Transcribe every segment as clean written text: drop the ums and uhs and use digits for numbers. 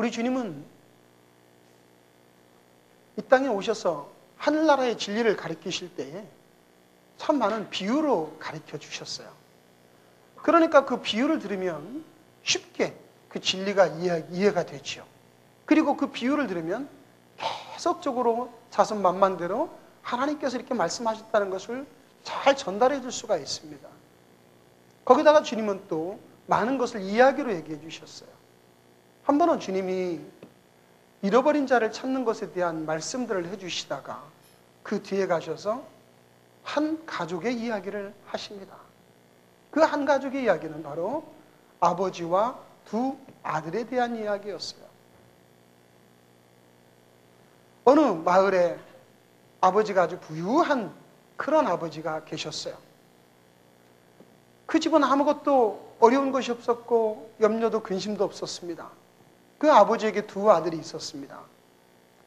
우리 주님은 이 땅에 오셔서 하늘나라의 진리를 가르치실 때에 참 많은 비유로 가르쳐 주셨어요. 그러니까 그 비유를 들으면 쉽게 그 진리가 이해가 되죠. 그리고 그 비유를 들으면 계속적으로 자선만만대로 하나님께서 이렇게 말씀하셨다는 것을 잘 전달해 줄 수가 있습니다. 거기다가 주님은 또 많은 것을 이야기로 얘기해 주셨어요. 한 번은 주님이 잃어버린 자를 찾는 것에 대한 말씀들을 해주시다가 그 뒤에 가셔서 한 가족의 이야기를 하십니다. 그 한 가족의 이야기는 바로 아버지와 두 아들에 대한 이야기였어요. 어느 마을에 아버지가 아주 부유한 그런 아버지가 계셨어요. 그 집은 아무것도 어려운 것이 없었고 염려도 근심도 없었습니다. 그 아버지에게 두 아들이 있었습니다.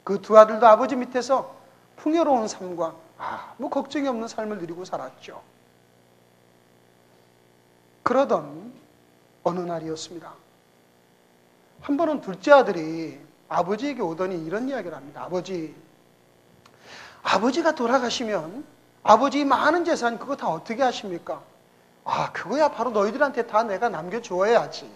그 두 아들도 아버지 밑에서 풍요로운 삶과 아무 걱정이 없는 삶을 누리고 살았죠. 그러던 어느 날이었습니다. 한 번은 둘째 아들이 아버지에게 오더니 이런 이야기를 합니다. 아버지가 돌아가시면 아버지 많은 재산 그거 다 어떻게 하십니까? 그거야 바로 너희들한테 다 내가 남겨주어야지.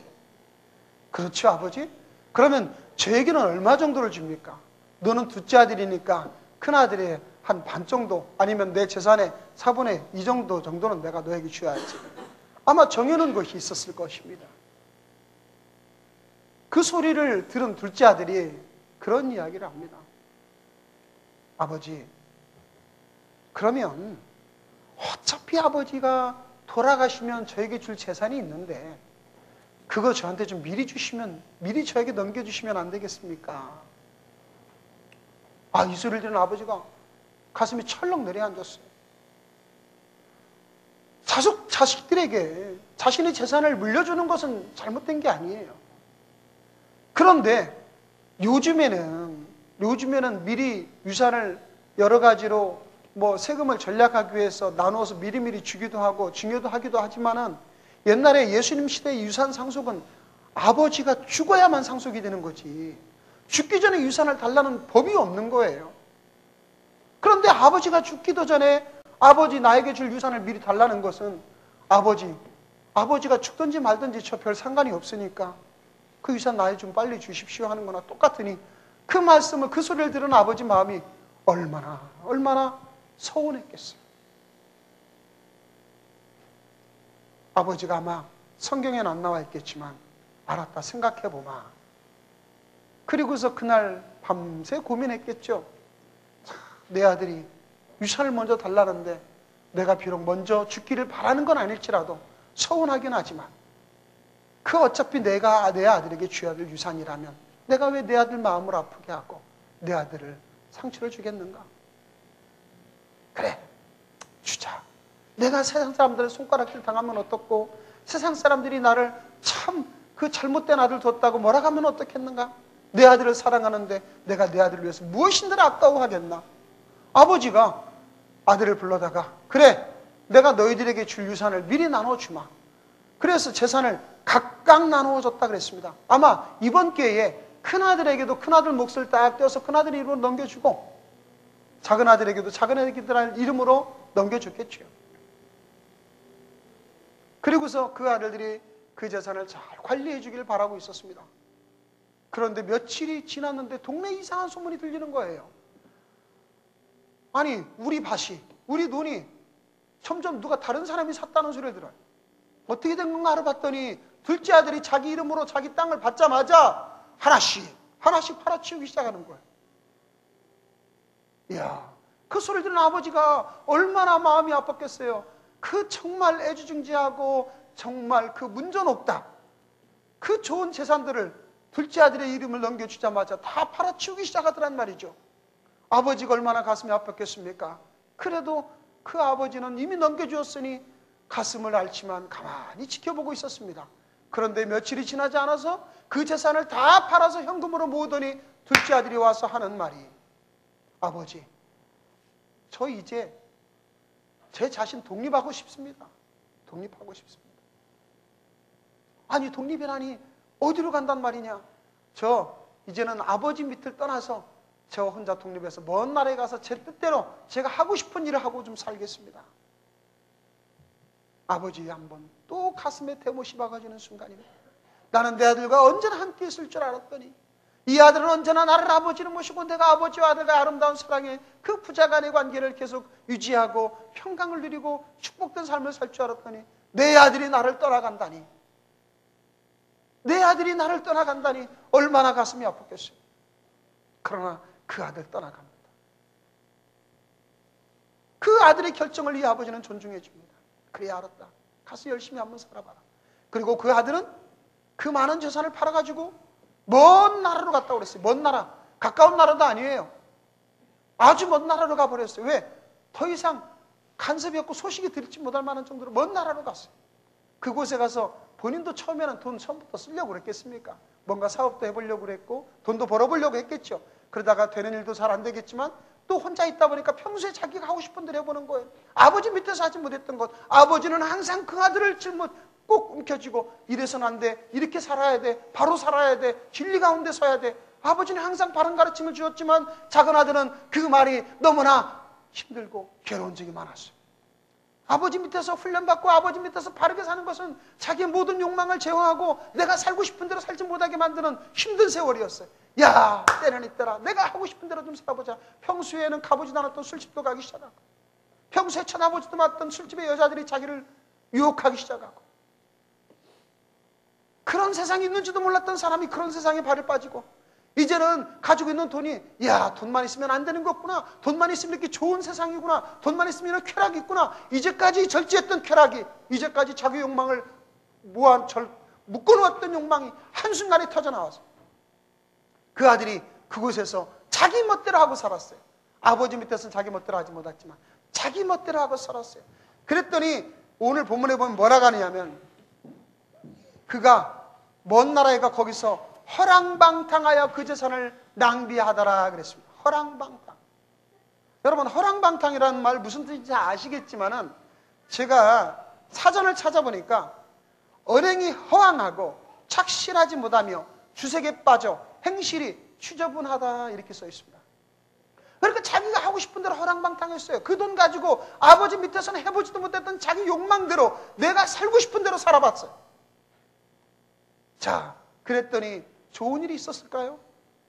그렇죠, 아버지? 그러면 저에게는 얼마 정도를 줍니까? 너는 둘째 아들이니까 큰 아들의 한 반 정도 아니면 내 재산의 4분의 2 정도는 내가 너에게 줘야지. 아마 정해놓은 것이 있었을 것입니다. 그 소리를 들은 둘째 아들이 그런 이야기를 합니다. 아버지, 그러면 어차피 아버지가 돌아가시면 저에게 줄 재산이 있는데 그거 저한테 좀 미리 저에게 넘겨주시면 안 되겠습니까? 이 소리를 들은 아버지가 가슴이 철렁 내려앉았어요. 자식들에게 자신의 재산을 물려주는 것은 잘못된 게 아니에요. 그런데 요즘에는 미리 유산을 여러 가지로 세금을 절약하기 위해서 나누어서 미리미리 주기도 하고 증여도 하기도 하지만은 옛날에 예수님 시대의 유산 상속은 아버지가 죽어야만 상속이 되는 거지 죽기 전에 유산을 달라는 법이 없는 거예요. 그런데 아버지가 죽기도 전에 아버지 나에게 줄 유산을 미리 달라는 것은 아버지가 죽든지 말든지 저 별 상관이 없으니까 그 유산 나에 좀 빨리 주십시오 하는 거나 똑같으니 그 말씀을 그 소리를 들은 아버지 마음이 얼마나 서운했겠어요. 아버지가 아마 성경에는 안 나와 있겠지만 알았다 생각해보마. 그리고서 그날 밤새 고민했겠죠. 내 아들이 유산을 먼저 달라는데 내가 비록 먼저 죽기를 바라는 건 아닐지라도 서운하긴 하지만 그 어차피 내가 내 아들에게 줘야 될 유산이라면 내가 왜 내 아들 마음을 아프게 하고 내 아들을 상처를 주겠는가? 그래, 주자. 내가 세상 사람들의 손가락질 당하면 어떻고 세상 사람들이 나를 참 그 잘못된 아들 뒀다고 뭐라 하면 어떻겠는가? 내 아들을 사랑하는데 내가 내 아들을 위해서 무엇인들 아까워하겠나? 아버지가 아들을 불러다가 그래, 내가 너희들에게 줄 유산을 미리 나눠주마. 그래서 재산을 각각 나누어줬다 그랬습니다. 아마 이번 기회에 큰아들에게도 큰아들 몫을 딱 떼어서 큰아들 이름으로 넘겨주고 작은아들에게도 작은아들 이름으로 넘겨줬겠죠. 그리고서 그 아들들이 그 재산을 잘 관리해 주길 바라고 있었습니다. 그런데 며칠이 지났는데 동네에 이상한 소문이 들리는 거예요. 아니, 우리 밭이, 우리 논이 점점 누가 다른 사람이 샀다는 소리를 들어요. 어떻게 된 건가 알아봤더니 둘째 아들이 자기 이름으로 자기 땅을 받자마자 하나씩 팔아치우기 시작하는 거예요. 이야, 그 소리를 들은 아버지가 얼마나 마음이 아팠겠어요. 그 정말 애지중지하고 정말 그 문전옥답 그 좋은 재산들을 둘째 아들의 이름을 넘겨주자마자 다 팔아치우기 시작하더란 말이죠. 아버지가 얼마나 가슴이 아팠겠습니까? 그래도 그 아버지는 이미 넘겨주었으니 가슴을 앓지만 가만히 지켜보고 있었습니다. 그런데 며칠이 지나지 않아서 그 재산을 다 팔아서 현금으로 모으더니 둘째 아들이 와서 하는 말이 아버지, 저 이제 제 자신 독립하고 싶습니다. 독립하고 싶습니다. 아니, 독립이라니 어디로 간단 말이냐? 저 이제는 아버지 밑을 떠나서 저 혼자 독립해서 먼 나라에 가서 제 뜻대로 제가 하고 싶은 일을 하고 좀 살겠습니다. 아버지 한번 또 가슴에 대못이 박아지는 순간입니다. 나는 내 아들과 언제나 함께 있을 줄 알았더니 이 아들은 언제나 나를 아버지로 모시고 내가 아버지와 아들과 아름다운 사랑의 그 부자간의 관계를 계속 유지하고 평강을 누리고 축복된 삶을 살 줄 알았더니 내 아들이 나를 떠나간다니, 내 아들이 나를 떠나간다니 얼마나 가슴이 아팠겠어요. 그러나 그 아들 떠나갑니다. 그 아들의 결정을 이 아버지는 존중해 줍니다. 그래, 알았다. 가서 열심히 한번 살아봐라. 그리고 그 아들은 그 많은 재산을 팔아가지고 먼 나라로 갔다 그랬어요. 먼 나라. 가까운 나라도 아니에요. 아주 먼 나라로 가버렸어요. 왜? 더 이상 간섭이 없고 소식이 들지 못할 만한 정도로 먼 나라로 갔어요. 그곳에 가서 본인도 처음에는 돈 처음부터 쓰려고 그랬겠습니까? 뭔가 사업도 해보려고 그랬고 돈도 벌어보려고 했겠죠. 그러다가 되는 일도 잘 안 되겠지만 또 혼자 있다 보니까 평소에 자기가 하고 싶은 대로 해보는 거예요. 아버지 밑에서 하지 못했던 것. 아버지는 항상 그 아들을 꼭 움켜쥐고 이래서는 안 돼, 이렇게 살아야 돼, 바로 살아야 돼, 진리 가운데 서야 돼. 아버지는 항상 바른 가르침을 주었지만 작은 아들은 그 말이 너무나 힘들고 괴로운 적이 많았어요. 아버지 밑에서 훈련받고 아버지 밑에서 바르게 사는 것은 자기의 모든 욕망을 제어하고 내가 살고 싶은 대로 살지 못하게 만드는 힘든 세월이었어요. 야, 때는 있더라. 내가 하고 싶은 대로 좀 살아보자. 평소에는 가보지도 않았던 술집도 가기 시작하고, 평소에 쳐다보지도 않았던 술집의 여자들이 자기를 유혹하기 시작하고, 그런 세상이 있는지도 몰랐던 사람이 그런 세상에 발을 빠지고, 이제는 가지고 있는 돈이, 야, 돈만 있으면 안 되는 거구나, 돈만 있으면 이렇게 좋은 세상이구나, 돈만 있으면 이런 쾌락이 있구나. 이제까지 절제했던 쾌락이, 이제까지 자기 욕망을 묶어놓았던 욕망이 한순간에 터져나와서 그 아들이 그곳에서 자기 멋대로 하고 살았어요. 아버지 밑에서는 자기 멋대로 하지 못했지만 자기 멋대로 하고 살았어요. 그랬더니 오늘 본문에 보면 뭐라고 하느냐면, 그가 먼 나라에 가 거기서 허랑방탕하여 그 재산을 낭비하더라 그랬습니다. 허랑방탕. 여러분, 허랑방탕이라는 말 무슨 뜻인지 아시겠지만은 제가 사전을 찾아보니까 언행이 허황하고 착실하지 못하며 주색에 빠져 행실이 추저분하다 이렇게 써 있습니다. 그러니까 자기가 하고 싶은 대로 허랑방탕했어요. 그 돈 가지고 아버지 밑에서는 해보지도 못했던 자기 욕망대로 내가 살고 싶은 대로 살아봤어요. 자, 그랬더니 좋은 일이 있었을까요?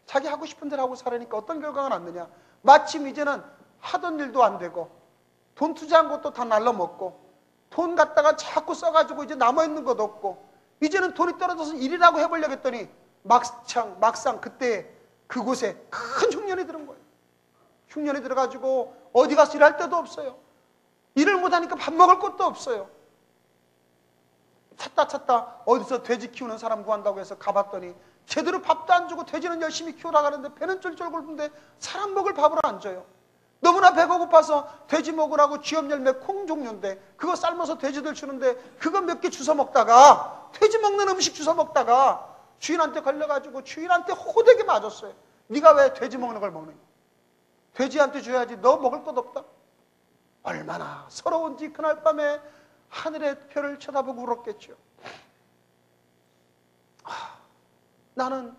자기 하고 싶은 대로 하고 살으니까 어떤 결과가 났느냐? 마침 이제는 하던 일도 안 되고 돈 투자한 것도 다 날라먹고 돈 갖다가 자꾸 써가지고 이제 남아있는 것도 없고 이제는 돈이 떨어져서 일이라고 해보려고 했더니 막상 그때 그곳에 큰 흉년이 들은 거예요. 흉년이 들어가지고 어디 가서 일할 데도 없어요. 일을 못하니까 밥 먹을 것도 없어요. 찾다 어디서 돼지 키우는 사람 구한다고 해서 가봤더니 제대로 밥도 안 주고 돼지는 열심히 키우라가는데 배는 쫄쫄 굴는데 사람 먹을 밥을 안 줘요. 너무나 배가 고파서 돼지 먹으라고 쥐업 열매 콩 종류인데 그거 삶아서 돼지들 주는데 그거 몇 개 주워 먹다가 돼지 먹는 음식 주워 먹다가 주인한테 걸려가지고 주인한테 호되게 맞았어요. 네가 왜 돼지 먹는 걸 먹느냐? 돼지한테 줘야지, 너 먹을 것 없다. 얼마나 서러운지 그날 밤에 하늘의 별을 쳐다보고 울었겠죠. 나는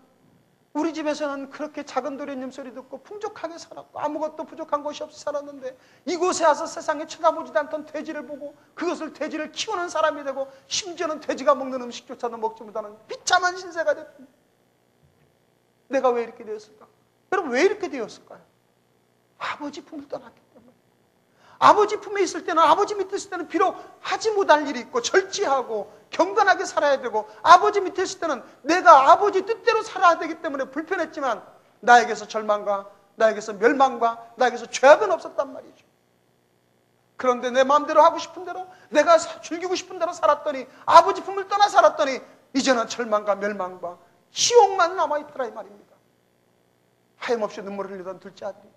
우리 집에서는 그렇게 작은 도련님 소리 듣고 풍족하게 살았고 아무것도 부족한 것이 없이 살았는데 이곳에 와서 세상에 쳐다보지도 않던 돼지를 보고 그것을 돼지를 키우는 사람이 되고 심지어는 돼지가 먹는 음식조차도 먹지 못하는 비참한 신세가 됐습니다. 내가 왜 이렇게 되었을까? 여러분, 왜 이렇게 되었을까요? 아버지 품을 떠났기 때문에. 아버지 품에 있을 때는, 아버지 밑에 있을 때는 비록 하지 못할 일이 있고 절제하고 경건하게 살아야 되고 아버지 밑에 있을 때는 내가 아버지 뜻대로 살아야 되기 때문에 불편했지만 나에게서 절망과 나에게서 멸망과 나에게서 죄악은 없었단 말이죠. 그런데 내 마음대로 하고 싶은 대로 내가 즐기고 싶은 대로 살았더니 아버지 품을 떠나 살았더니 이제는 절망과 멸망과 시옥만 남아있더라 이 말입니다. 하염없이 눈물을 흘리던 둘째 아들이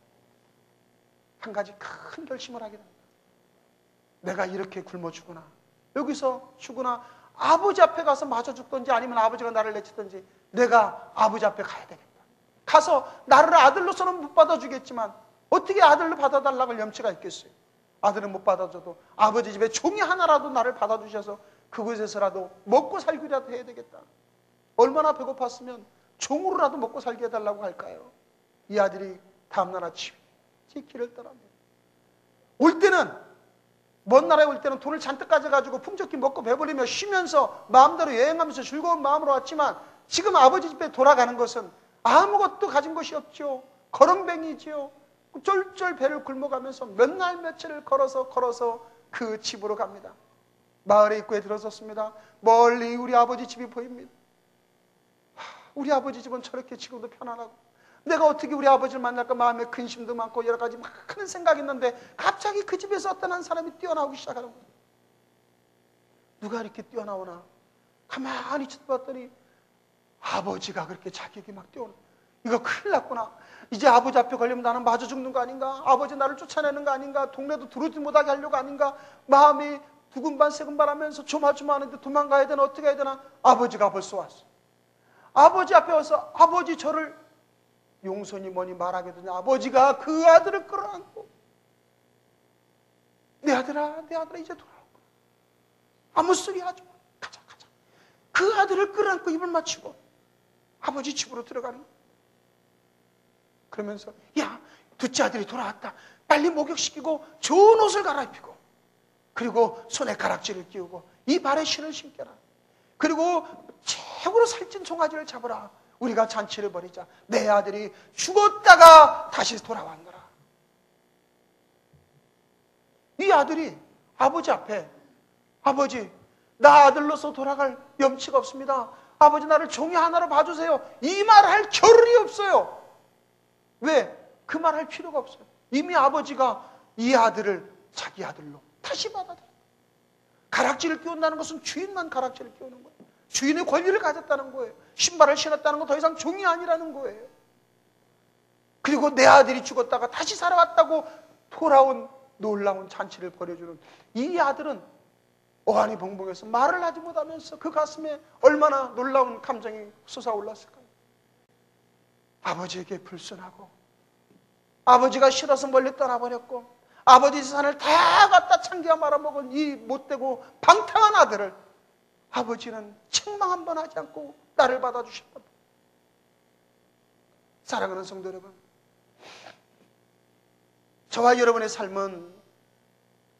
한 가지 큰 결심을 하게 됩니다. 내가 이렇게 굶어 죽으나 여기서 죽으나 아버지 앞에 가서 맞아 죽든지 아니면 아버지가 나를 내치든지 내가 아버지 앞에 가야 되겠다. 가서 나를 아들로서는 못 받아주겠지만 어떻게 아들로 받아달라고 염치가 있겠어요. 아들은 못 받아줘도 아버지 집에 종이 하나라도 나를 받아주셔서 그곳에서라도 먹고 살기라도 해야 되겠다. 얼마나 배고팠으면 종으로라도 먹고 살게 해달라고 할까요? 이 아들이 다음날 아침에 길을 떠납니다. 올 때는, 먼 나라에 올 때는 돈을 잔뜩 가져가지고 풍족히 먹고 배부르며 쉬면서 마음대로 여행하면서 즐거운 마음으로 왔지만 지금 아버지 집에 돌아가는 것은 아무것도 가진 것이 없죠. 거렁뱅이지요. 쫄쫄 배를 굶어가면서 몇 날 며칠을 걸어서 그 집으로 갑니다. 마을의 입구에 들어섰습니다. 멀리 우리 아버지 집이 보입니다. 우리 아버지 집은 저렇게 지금도 편안하고, 내가 어떻게 우리 아버지를 만날까 마음에 근심도 많고 여러 가지 많은 생각이 있는데 갑자기 그 집에서 어떤 한 사람이 뛰어나오기 시작하는 거예요. 누가 이렇게 뛰어나오나 가만히 쳐다봤더니 아버지가 그렇게 자기에게 막 뛰어오는 거예요. 이거 큰일 났구나. 이제 아버지 앞에 걸리면 나는 마저 죽는 거 아닌가? 아버지 나를 쫓아내는 거 아닌가? 동네도 들어오지 못하게 하려고 아닌가? 마음이 두근반 세근반 하면서 조마조마하는데 도망가야 되나 어떻게 해야 되나? 아버지가 벌써 왔어. 아버지 앞에 와서 아버지 저를 용서니 뭐니 말하게 되냐. 아버지가 그 아들을 끌어안고 내 아들아 이제 돌아오구나. 아무 소리 하지 마. 가자. 그 아들을 끌어안고 입을 맞추고 아버지 집으로 들어가는 거예요. 그러면서 야, 둘째 아들이 돌아왔다. 빨리 목욕시키고 좋은 옷을 갈아입히고 그리고 손에 가락지를 끼우고 이 발에 신을 신겨라. 그리고 최고로 살찐 송아지를 잡으라. 우리가 잔치를 벌이자. 내 아들이 죽었다가 다시 돌아왔노라. 이 아들이 아버지 앞에 아버지 나 아들로서 돌아갈 염치가 없습니다. 아버지 나를 종이 하나로 봐주세요. 이 말할 겨를이 없어요. 왜? 그 말할 필요가 없어요. 이미 아버지가 이 아들을 자기 아들로 다시 받아들여요. 가락지를 끼운다는 것은 주인만 가락지를 끼우는 거예요. 주인의 권리를 가졌다는 거예요. 신발을 신었다는 건 더 이상 종이 아니라는 거예요. 그리고 내 아들이 죽었다가 다시 살아왔다고 돌아온 놀라운 잔치를 벌여주는 이 아들은 어안이 벙벙해서 말을 하지 못하면서 그 가슴에 얼마나 놀라운 감정이 솟아올랐을까요? 아버지에게 불순하고 아버지가 싫어서 멀리 떠나버렸고 아버지 재산을 다 갖다 창기가 말아먹은 이 못되고 방탕한 아들을 아버지는 책망 한 번 하지 않고 나를 받아주셨다. 사랑하는 성도 여러분, 저와 여러분의 삶은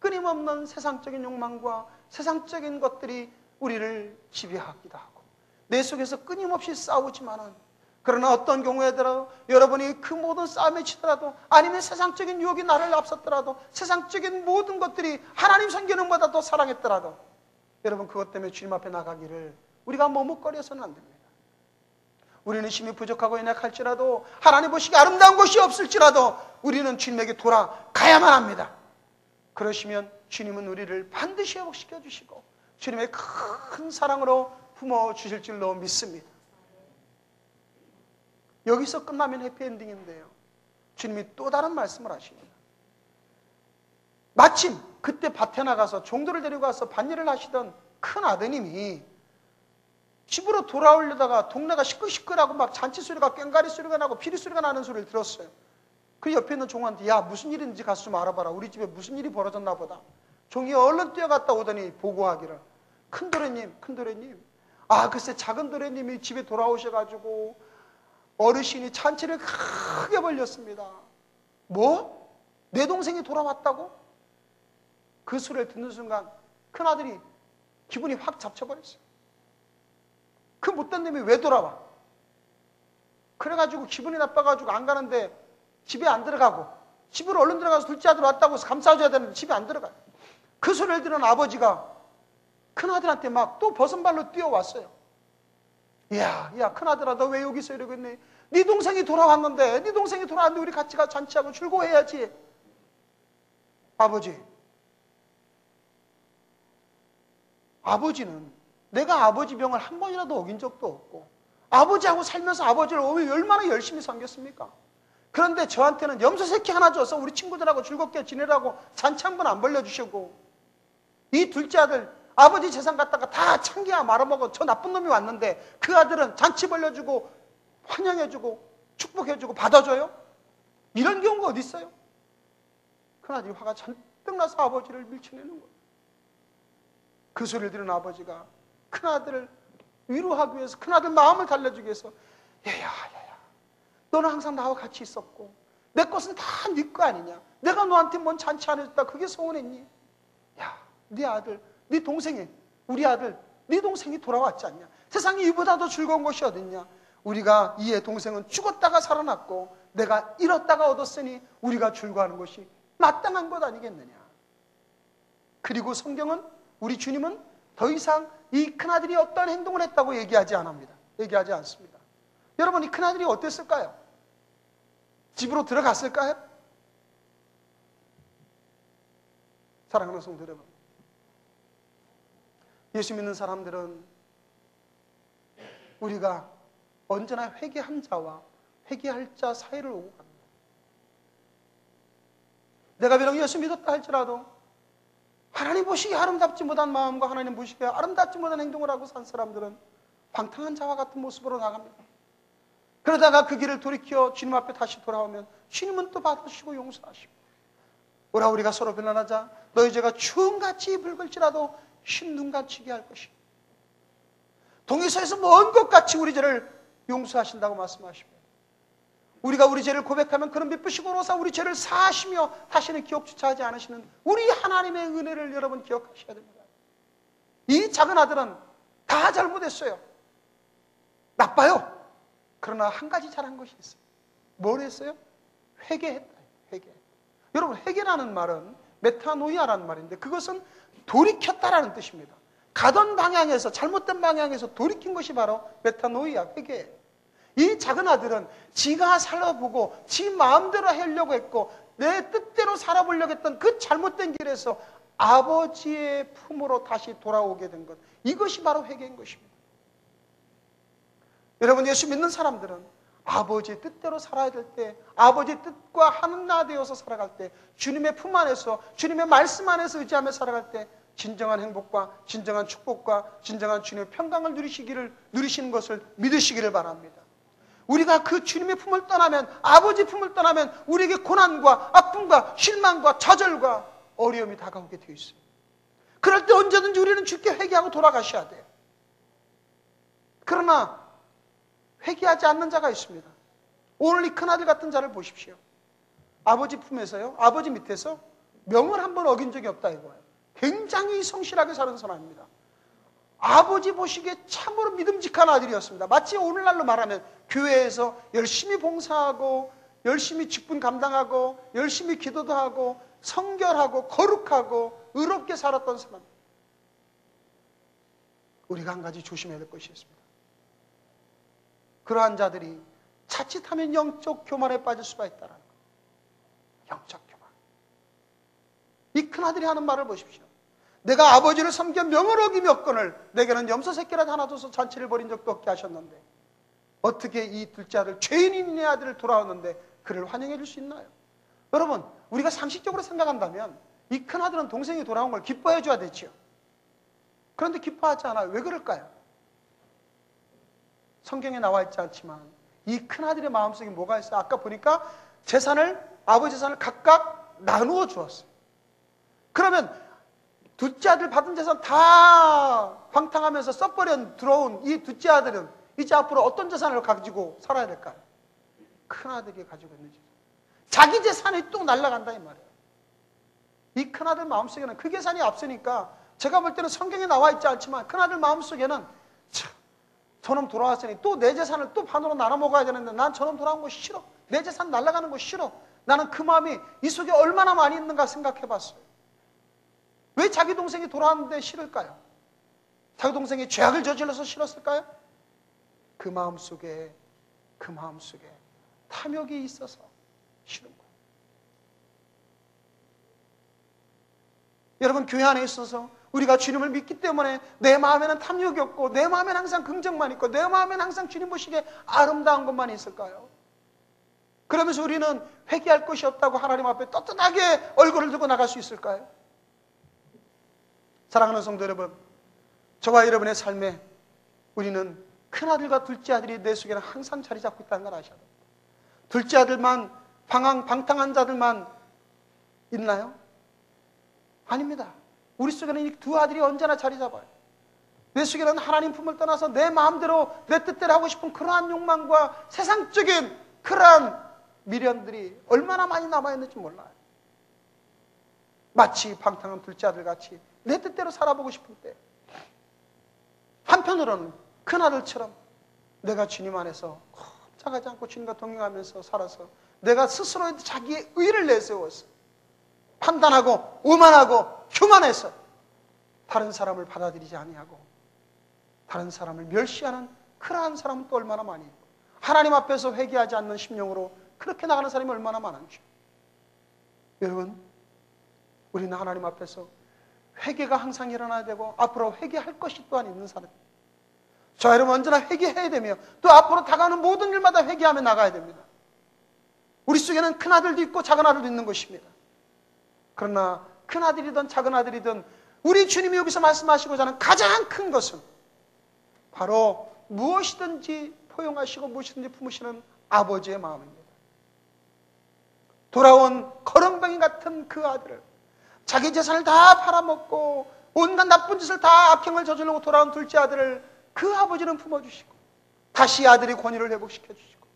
끊임없는 세상적인 욕망과 세상적인 것들이 우리를 지배하기도 하고 내 속에서 끊임없이 싸우지만은 그러나 어떤 경우에도 여러분이 그 모든 싸움에 치더라도 아니면 세상적인 유혹이 나를 앞섰더라도 세상적인 모든 것들이 하나님 섬기는보다 더 사랑했더라도 여러분 그것 때문에 주님 앞에 나가기를 우리가 머뭇거려서는 안 됩니다. 우리는 힘이 부족하고 연약할지라도 하나님 보시기에 아름다운 것이 없을지라도 우리는 주님에게 돌아가야만 합니다. 그러시면 주님은 우리를 반드시 회복시켜 주시고 주님의 큰 사랑으로 품어주실 줄로 믿습니다. 여기서 끝나면 해피엔딩인데요. 주님이 또 다른 말씀을 하십니다. 마침 그때 밭에 나가서 종들을 데리고 가서 밭일을 하시던 큰 아드님이 집으로 돌아오려다가 동네가 시끌시끌하고 막 잔치 소리가 꽹가리 소리가 나고 피리 소리가 나는 소리를 들었어요. 그 옆에 있는 종한테 야 무슨 일인지 가서 좀 알아봐라. 우리 집에 무슨 일이 벌어졌나 보다. 종이 얼른 뛰어갔다 오더니 보고하기를 큰도련님 아 글쎄 작은 도련님이 집에 돌아오셔가지고 어르신이 잔치를 크게 벌렸습니다. 뭐? 내 동생이 돌아왔다고? 그 소리를 듣는 순간 큰아들이 기분이 확 잡쳐버렸어요. 그 못된 놈이 왜 돌아와? 그래가지고 기분이 나빠가지고 안 가는데 집에 안 들어가고 집으로 얼른 들어가서 둘째 아들 왔다고 해서 감싸줘야 되는데 집에 안 들어가요. 그 소리를 들은 아버지가 큰아들한테 막 또 버선발로 뛰어왔어요. 야 큰아들아 너 왜 여기 있어 이러고 있니? 네 동생이 돌아왔는데 우리 같이 가 잔치하고 즐거워해야지. 아버지는 내가 아버지 병을 한 번이라도 어긴 적도 없고 아버지하고 살면서 아버지를 얼마나 열심히 섬겼습니까? 그런데 저한테는 염소 새끼 하나 줘서 우리 친구들하고 즐겁게 지내라고 잔치 한 번 안 벌려주시고 이 둘째 아들 아버지 재산 갖다가 다 창기야 말아먹어 저 나쁜 놈이 왔는데 그 아들은 잔치 벌려주고 환영해주고 축복해주고 받아줘요? 이런 경우가 어디 있어요? 큰아들이 화가 잔뜩 나서 아버지를 밀쳐내는 거예요. 그 소리를 들은 아버지가 큰아들을 위로하기 위해서 큰아들 마음을 달래주기 위해서 얘야, 너는 항상 나와 같이 있었고 내 것은 다 네 거 아니냐? 내가 너한테 뭔 잔치 안 해줬다 그게 서운했니? 야, 네 아들, 네 동생이, 우리 아들, 네 동생이 돌아왔지 않냐? 세상에 이보다 더 즐거운 것이 어딨냐? 우리가 이의 동생은 죽었다가 살아났고 내가 잃었다가 얻었으니 우리가 즐거워하는 것이 마땅한 것 아니겠느냐? 그리고 성경은, 우리 주님은 더 이상 이 큰아들이 어떤 행동을 했다고 얘기하지 않습니다. 여러분, 이 큰아들이 어땠을까요? 집으로 들어갔을까요? 사랑하는 성도 여러분, 예수 믿는 사람들은 우리가 언제나 회개한 자와 회개할 자 사이를 오고 갑니다. 내가 비록 예수 믿었다 할지라도 하나님 보시기에 아름답지 못한 마음과 하나님 보시기에 아름답지 못한 행동을 하고 산 사람들은 방탕한 자와 같은 모습으로 나갑니다. 그러다가 그 길을 돌이켜 주님 앞에 다시 돌아오면 주님은 또 받으시고 용서하시고, 오라 우리가 서로 변론하자. 너희 죄가 추움같이 붉을지라도 흰 눈같이 할 것이고, 동의서에서 먼 것같이 우리 죄를 용서하신다고 말씀하십니다. 우리가 우리 죄를 고백하면 그는 미쁘시고 오로사 우리 죄를 사하시며 다시는 기억조차 하지 않으시는 우리 하나님의 은혜를 여러분 기억하셔야 됩니다. 이 작은 아들은 다 잘못했어요. 나빠요. 그러나 한 가지 잘한 것이 있어요. 뭘 했어요? 회개했다. 회개. 여러분, 회개라는 말은 메타노이아라는 말인데 그것은 돌이켰다라는 뜻입니다. 가던 방향에서, 잘못된 방향에서 돌이킨 것이 바로 메타노이아, 회개예요. 이 작은 아들은 지가 살아보고 지 마음대로 하려고 했고 내 뜻대로 살아보려고 했던 그 잘못된 길에서 아버지의 품으로 다시 돌아오게 된 것, 이것이 바로 회개인 것입니다. 여러분, 예수 믿는 사람들은 아버지의 뜻대로 살아야 될 때, 아버지의 뜻과 하나 되어서 살아갈 때, 주님의 품 안에서, 주님의 말씀 안에서 의지하며 살아갈 때 진정한 행복과 진정한 축복과 진정한 주님의 평강을 누리시는 것을 믿으시기를 바랍니다. 우리가 그 주님의 품을 떠나면, 아버지 품을 떠나면 우리에게 고난과 아픔과 실망과 좌절과 어려움이 다가오게 되어 있어요. 그럴 때 언제든지 우리는 주께 회개하고 돌아가셔야 돼요. 그러나 회개하지 않는 자가 있습니다. 오늘 이 큰아들 같은 자를 보십시오. 아버지 품에서요, 아버지 밑에서 명을 한 번 어긴 적이 없다 이거예요. 굉장히 성실하게 사는 사람입니다. 아버지 보시기에 참으로 믿음직한 아들이었습니다. 마치 오늘날로 말하면 교회에서 열심히 봉사하고 열심히 직분 감당하고 열심히 기도도 하고 성결하고 거룩하고 의롭게 살았던 사람. 우리가 한 가지 조심해야 될 것이 있습니다. 그러한 자들이 자칫하면 영적 교만에 빠질 수가 있다는 것. 영적 교만. 이 큰아들이 하는 말을 보십시오. 내가 아버지를 섬겨 명을 어기며 내게는 염소 새끼라도 하나 줘서 잔치를 벌인 적도 없게 하셨는데 어떻게 이 둘째 아들, 죄인인 내 아들을 돌아왔는데 그를 환영해 줄 수 있나요? 여러분, 우리가 상식적으로 생각한다면 이 큰아들은 동생이 돌아온 걸 기뻐해 줘야 되지요. 그런데 기뻐하지 않아요. 왜 그럴까요? 성경에 나와 있지 않지만 이 큰아들의 마음속에 뭐가 있어요? 아까 보니까 아버지 재산을 각각 나누어 주었어요. 그러면 둘째 아들 받은 재산 다 방탕하면서 써버려 들어온 이 둘째 아들은 이제 앞으로 어떤 재산을 가지고 살아야 될까요? 큰아들이 가지고 있는 재산. 자기 재산이 또 날아간다 이 말이에요. 이 큰아들 마음속에는 그 계산이 앞서니까 제가 볼 때는 성경에 나와 있지 않지만 큰아들 마음속에는 참, 저놈 돌아왔으니 또 내 재산을 또 반으로 나눠 먹어야 되는데 난 저놈 돌아온 거 싫어. 내 재산 날아가는 거 싫어. 나는 그 마음이 이 속에 얼마나 많이 있는가 생각해 봤어요. 왜 자기 동생이 돌아왔는데 싫을까요? 자기 동생이 죄악을 저질러서 싫었을까요? 그 마음속에 탐욕이 있어서 싫은 거예요. 여러분, 교회 안에 있어서 우리가 주님을 믿기 때문에 내 마음에는 탐욕이 없고 내 마음에는 항상 긍정만 있고 내 마음에는 항상 주님 보시기에 아름다운 것만 있을까요? 그러면서 우리는 회개할 것이 없다고 하나님 앞에 떳떳하게 얼굴을 들고 나갈 수 있을까요? 사랑하는 성도 여러분, 저와 여러분의 삶에 우리는 큰아들과 둘째 아들이 내 속에는 항상 자리 잡고 있다는 걸 아셔야 됩니다. 둘째 아들만, 방탕한 자들만 있나요? 아닙니다. 우리 속에는 이 두 아들이 언제나 자리 잡아요. 내 속에는 하나님 품을 떠나서 내 마음대로 내 뜻대로 하고 싶은 그러한 욕망과 세상적인 그러한 미련들이 얼마나 많이 남아있는지 몰라요. 마치 방탕한 둘째 아들같이 내 뜻대로 살아보고 싶을 때, 한편으로는 큰아들처럼 내가 주님 안에서 꼼짝하지 않고 주님과 동행하면서 살아서 내가 스스로 자기의 의를 내세워서 판단하고 오만하고 교만해서 다른 사람을 받아들이지 아니하고 다른 사람을 멸시하는 그러한 사람은 또 얼마나 많이 있고, 하나님 앞에서 회개하지 않는 심령으로 그렇게 나가는 사람이 얼마나 많은지. 여러분, 우리는 하나님 앞에서 회개가 항상 일어나야 되고 앞으로 회개할 것이 또한 있는 사람입니다. 저 여러분, 언제나 회개해야 되며 또 앞으로 다가오는 모든 일마다 회개하며 나가야 됩니다. 우리 속에는 큰 아들도 있고 작은 아들도 있는 것입니다. 그러나 큰 아들이든 작은 아들이든 우리 주님이 여기서 말씀하시고자 하는 가장 큰 것은 바로 무엇이든지 포용하시고 무엇이든지 품으시는 아버지의 마음입니다. 돌아온 거렁뱅이 같은 그 아들을, 자기 재산을 다 팔아먹고 온갖 나쁜 짓을 다 악행을 저지르고 돌아온 둘째 아들을 그 아버지는 품어주시고 다시 아들의 권위를 회복시켜주시고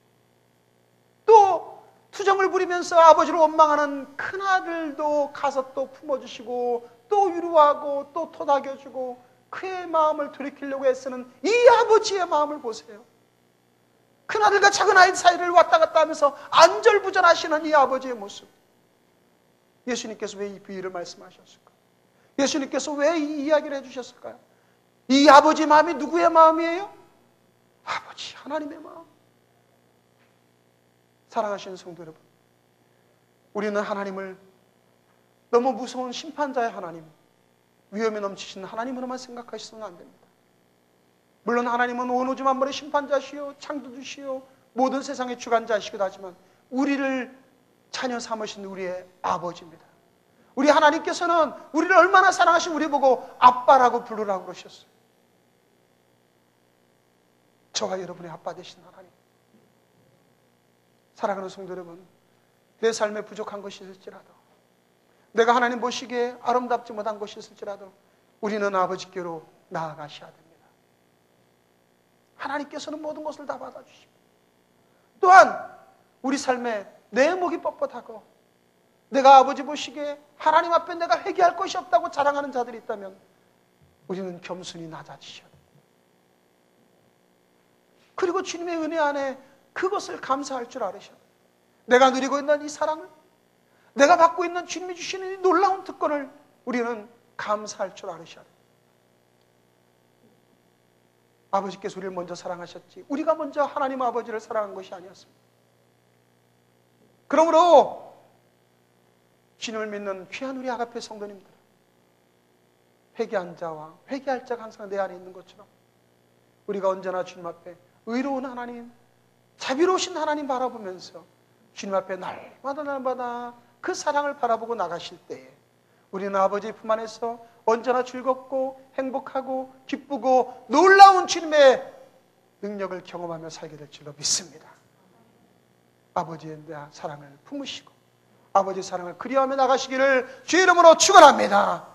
또 투정을 부리면서 아버지를 원망하는 큰아들도 가서 또 품어주시고 또 위로하고 또 토닥여주고 그의 마음을 돌이키려고 애쓰는 이 아버지의 마음을 보세요. 큰아들과 작은아이 사이를 왔다 갔다 하면서 안절부절하시는 이 아버지의 모습. 예수님께서 왜 이 비유를 말씀하셨을까요? 예수님께서 왜 이 이야기를 해주셨을까요? 이 아버지의 마음이 누구의 마음이에요? 아버지 하나님의 마음. 사랑하시는 성도 여러분, 우리는 하나님을 너무 무서운 심판자의 하나님, 위험에 넘치신 하나님으로만 생각하시면 안 됩니다. 물론 하나님은 온 오직 만물의 심판자시요 창조주시요 모든 세상의 주관자이시기도 하지만 우리를 자녀 삼으신 우리의 아버지입니다. 우리 하나님께서는 우리를 얼마나 사랑하시고 우리 보고 아빠라고 부르라고 그러셨어요. 저와 여러분의 아빠 되신 하나님. 사랑하는 성도 여러분, 내 삶에 부족한 것이 있을지라도, 내가 하나님 보시기에 아름답지 못한 것이 있을지라도 우리는 아버지께로 나아가셔야 됩니다. 하나님께서는 모든 것을 다 받아주십니다. 또한 우리 삶에 내 목이 뻣뻣하고 내가 아버지 보시기에 하나님 앞에 내가 회개할 것이 없다고 자랑하는 자들이 있다면 우리는 겸손히 낮아지셔야 됩니다. 그리고 주님의 은혜 안에 그것을 감사할 줄 알으셔야 됩니다. 내가 누리고 있는 이 사랑을, 내가 받고 있는 주님이 주시는 이 놀라운 특권을 우리는 감사할 줄 알으셔야 됩니다. 아버지께서 우리를 먼저 사랑하셨지 우리가 먼저 하나님 아버지를 사랑한 것이 아니었습니다. 그러므로 주님을 믿는 귀한 우리 아가페 성도님들, 회개한 자와 회개할 자가 항상 내 안에 있는 것처럼 우리가 언제나 주님 앞에 의로운 하나님, 자비로우신 하나님 바라보면서 주님 앞에 날마다 그 사랑을 바라보고 나가실 때에 우리는 아버지의 품 안에서 언제나 즐겁고 행복하고 기쁘고 놀라운 주님의 능력을 경험하며 살게 될 줄로 믿습니다. 아버지의 사랑을 품으시고 아버지의 사랑을 그리하며 나가시기를 주의 이름으로 축원합니다.